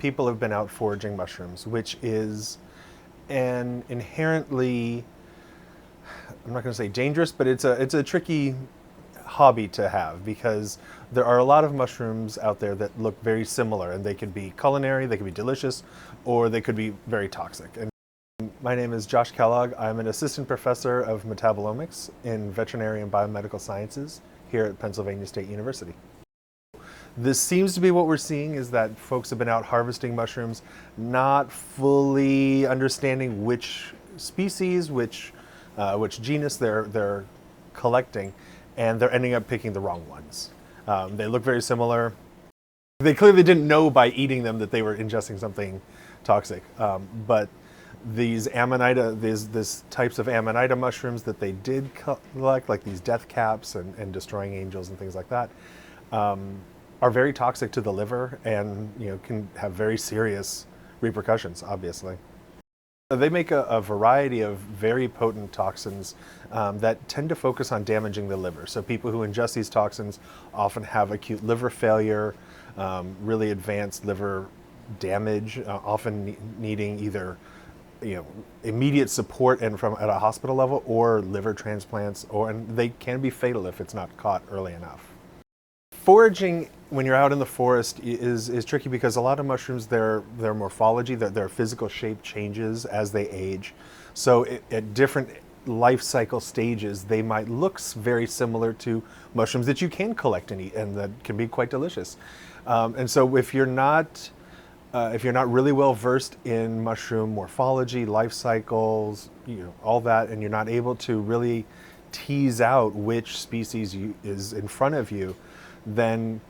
people have been out foraging mushrooms, which is an inherently, I'm not going to say dangerous, but it's a tricky hobby to have, because there are a lot of mushrooms out there that look very similar, and they could be culinary, they could be delicious, or they could be very toxic. And my name is Josh Kellogg. I'm an assistant professor of metabolomics in veterinary and biomedical sciences here at Pennsylvania State University. This seems to be what we're seeing, is that folks have been out harvesting mushrooms, not fully understanding which species, which genus they're collecting, and they're ending up picking the wrong ones. They look very similar. They clearly didn't know by eating them that they were ingesting something toxic, but these Amanita, these types of Amanita mushrooms that they did collect, like these death caps and destroying angels and things like that, are very toxic to the liver, and can have very serious repercussions, obviously. They make a variety of very potent toxins that tend to focus on damaging the liver. So people who ingest these toxins often have acute liver failure, really advanced liver damage, often needing either immediate support and at a hospital level, or liver transplants, and they can be fatal if it's not caught early enough. Foraging, when you're out in the forest, is tricky, because a lot of mushrooms, their morphology, their physical shape changes as they age. So at different life cycle stages, they might look very similar to mushrooms that you can collect and eat, and that can be quite delicious. And so if you're not really well versed in mushroom morphology, life cycles, all that, and you're not able to really tease out which species is in front of you, then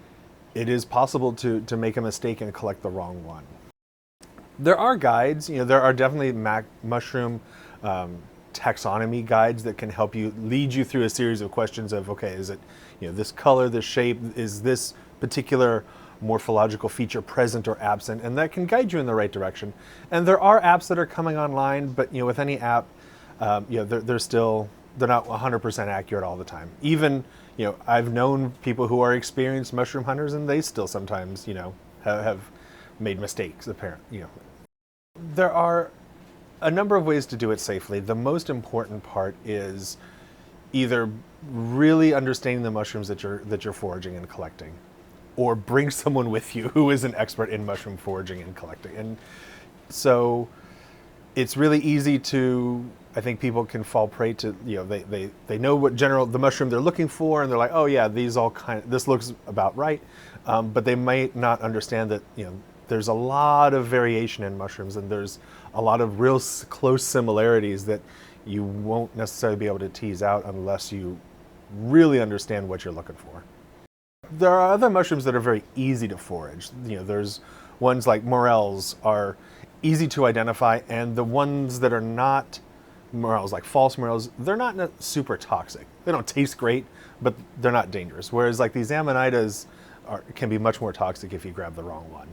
it is possible to make a mistake and collect the wrong one. There are guides, there are definitely mushroom taxonomy guides that can help you, lead you through a series of questions of, okay, is it this color, this shape, is this particular morphological feature present or absent, and that can guide you in the right direction. And there are apps that are coming online, but with any app, they're not 100% accurate all the time. Even, I've known people who are experienced mushroom hunters, and they still sometimes, have made mistakes, apparently. There are a number of ways to do it safely. The most important part is either really understanding the mushrooms that you're foraging and collecting, or bring someone with you who is an expert in mushroom foraging and collecting. And so it's really easy to, I think people can fall prey to, they know what the mushroom they're looking for, and they're like, oh yeah, this looks about right. But they might not understand that, there's a lot of variation in mushrooms, and there's a lot of real close similarities that you won't necessarily be able to tease out unless you really understand what you're looking for. There are other mushrooms that are very easy to forage. There's ones like morels are easy to identify, and the ones that are not morels, like false morels, they're not super toxic. They don't taste great, but they're not dangerous. Whereas like these amanitas can be much more toxic if you grab the wrong one.